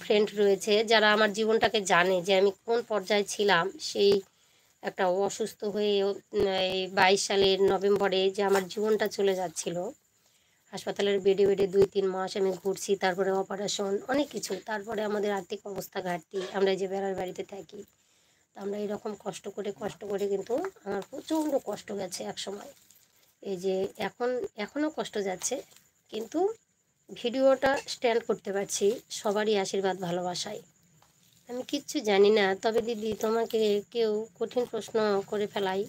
Friend রয়েছে যারা আমার জীবনটাকে জানে যে আমি কোন পর্যায়ে ছিলাম। সেই একটা অসুস্থ হয়ে এই 22 সালের নভেম্বরে যে আমার জীবনটা চলে যাচ্ছিল, হাসপাতালের বেডে বেডে 2-3 মাস আমি ঘুরছি, তারপরে অপারেশন অনেক কিছু, তারপরে আমাদের আর্থিক অবস্থা ঘাটতি, আমরা এই যে বেড়ার বাড়িতে থাকি, তো আমরা এরকম কষ্ট করে কিন্তু আমার প্রচণ্ড কষ্ট গেছে এক সময়। এই যে এখনও কষ্ট যাচ্ছে, কিন্তু ভিডিওটা স্ট্যান্ড করতে পারছি সবারই আশীর্বাদ ভালোবাসায়। আমি কিচ্ছু জানি না, তবে দিদি তোমাকে কেউ কঠিন প্রশ্ন করে ফেলাই,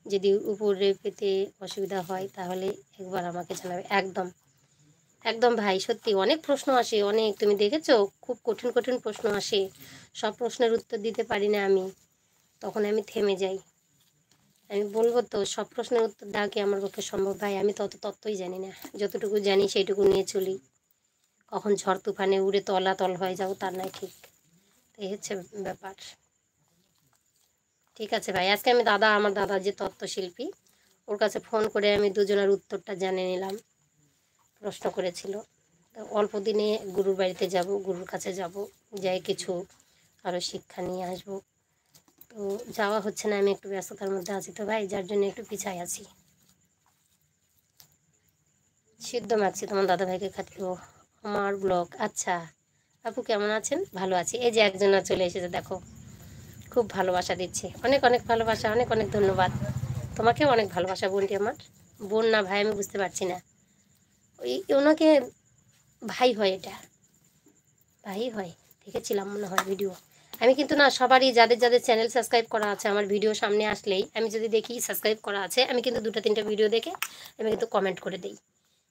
যদি উপরে পেতে অসুবিধা হয় তাহলে একবার আমাকে জানাবে। একদম একদম ভাই, সত্যি অনেক প্রশ্ন আসে, অনেক, তুমি দেখেছো খুব কঠিন কঠিন প্রশ্ন আসে, সব প্রশ্নের উত্তর দিতে পারি না আমি, তখন আমি থেমে যাই। আমি বলবো তো সব প্রশ্নের উত্তর দেওয়া কি আমার পক্ষে সম্ভব ভাই? আমি তত তত্ত্বই জানি না, যতটুকু জানি সেইটুকু নিয়ে চলি। কখন ঝড় তুফানে উড়ে তলাতল হয়ে যাবো তার নয় ঠিক। এই হচ্ছে ব্যাপার। ঠিক আছে ভাই, আজকে আমি আমার দাদা যে তত্ত্বশিল্পী, ওর কাছে ফোন করে আমি দুজনের উত্তরটা জেনে নিলাম। প্রশ্ন করেছিল, তো অল্প দিনে গুরুর বাড়িতে যাব, গুরুর কাছে যাব, যাই কিছু আরও শিক্ষা নিয়ে আসবো। তো যাওয়া হচ্ছে না, আমি একটু ব্যস্ততার মধ্যে আছি তো ভাই, যার জন্য একটু পিছায় আছি। সিদ্ধ মাখছি তোমার দাদা ভাইকে খাতির। ও আমার ব্লগ, আচ্ছা। আপু কেমন আছেন? ভালো আছি। এই যে একজন চলে এসেছে দেখো, খুব ভালোবাসা দিচ্ছে, অনেক অনেক ভালোবাসা, অনেক অনেক ধন্যবাদ। তোমাকেও অনেক ভালোবাসা বোনটি আমার। বোন না ভাই আমি বুঝতে পারছি না, ওই ওনাকে ভাই হয়, এটা ভাই হয়, দেখেছিলাম মনে হয় ভিডিও। আমি কিন্তু না সবারই, যাদের যাদের চ্যানেল সাবস্ক্রাইব করা আছে, আমার ভিডিও সামনে আসলেই আমি যদি দেখি সাবস্ক্রাইব করা আছে, আমি কিন্তু 2-3টা ভিডিও দেখে আমি কিন্তু কমেন্ট করে দিই।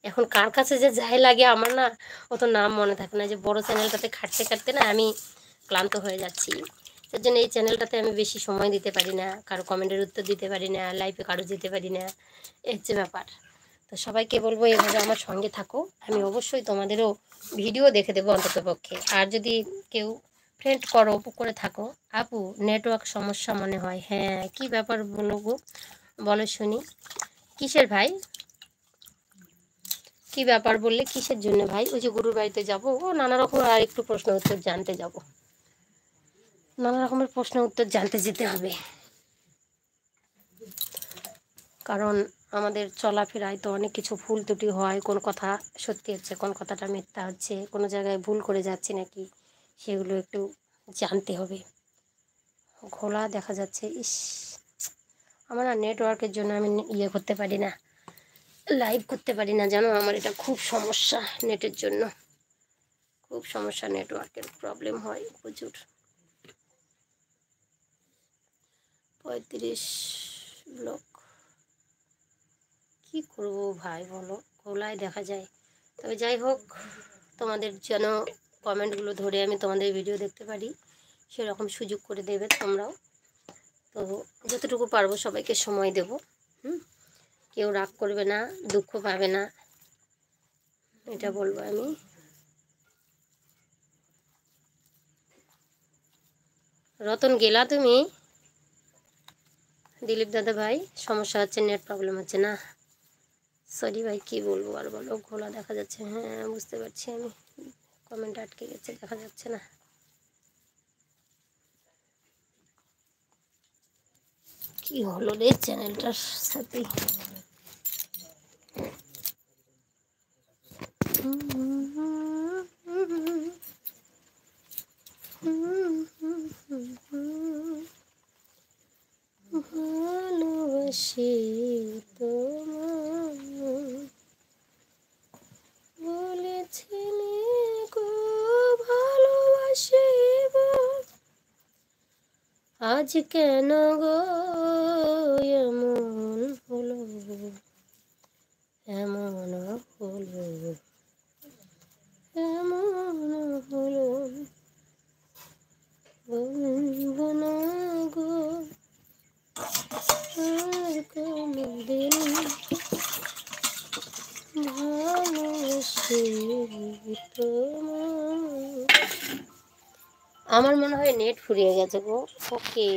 এখন কার কাছে যে যাই লাগে আমার না অত নাম মনে থাকে না, যে বড় চ্যানেলটাতে খাটতে খাটতে না আমি ক্লান্ত হয়ে যাচ্ছি। তার জন্য এই চ্যানেলটাতে আমি বেশি সময় দিতে পারি না, কারো কমেন্টের উত্তর দিতে পারি না, লাইভে কারো যেতে পারি না, এই হচ্ছে ব্যাপার। তো সবাইকে বলবো এভাবে আমার সঙ্গে থাকো, আমি অবশ্যই তোমাদেরও ভিডিও দেখে দেবো অন্ততপক্ষে। আর যদি কেউ ফ্রেন্ড করে থাকো, আপু নেটওয়ার্ক সমস্যা মনে হয়। হ্যাঁ, কি ব্যাপার বলো গো, বলো শুনি। কিসের ভাই, কি ব্যাপার বললে, কিসের জন্য ভাই? ওই যে গুরুর বাড়িতে যাব, ও নানা রকম আর একটু প্রশ্ন উত্তর জানতে যাব, নানা রকমের প্রশ্ন উত্তর জানতে যেতে হবে, কারণ আমাদের চলাফেরায় তো অনেক কিছু ভুল ত্রুটি হয়, কোন কথা সত্যি হচ্ছে, কোন কথাটা মিথ্যা হচ্ছে, কোনো জায়গায় ভুল করে যাচ্ছি নাকি, সেগুলো একটু জানতে হবে। ঘোলা দেখা যাচ্ছে, ইস, আমার না নেটওয়ার্কের জন্য আমি ইয়ে করতে পারি না, লাইভ করতে পারি না, জানো আমার এটা খুব সমস্যা, নেটের জন্য খুব সমস্যা, নেটওয়ার্কের প্রবলেম হয় প্রচুর। 35 ব্লক, কি করব ভাই বলো, গোলায় দেখা যায়। তবে যাই হোক, তোমাদের যেন কমেন্টগুলো ধরে আমি তোমাদের ভিডিও দেখতে পারি সেরকম সুযোগ করে দেবে তোমরাও। তো যতটুকু পারবো সবাইকে সময় দেব। কেউ রাগ করবে না, দুঃখ পাবে না, এটা বলবো আমি। রতন গেলা তুমি? দিলীপ দাদা ভাই সমস্যা হচ্ছে, নেট প্রবলেম হচ্ছে না? সরি ভাই, কী বলবো আর বলো, ঘোলা দেখা যাচ্ছে। হ্যাঁ বুঝতে পারছি আমি, কমেন্ট আটকে গেছে, দেখা যাচ্ছে না। কি হলো রে চ্যানেলটার সাথে? ভালোবাসি তোমায় বলেছিলে গো, ভালোবাসিব, আজ কেন গো এমন হলো, এমন হলো, এমন হলো, বলবো না গো আর কোনদিন, ভালোবাসি তোমায়। আমার মনে হয় নেট ফুরিয়ে গেছে গো। ওকে,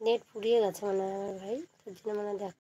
নেট ফুরিয়ে গেছে মনে হয় আমার ভাই, তার জন্য মনে হয়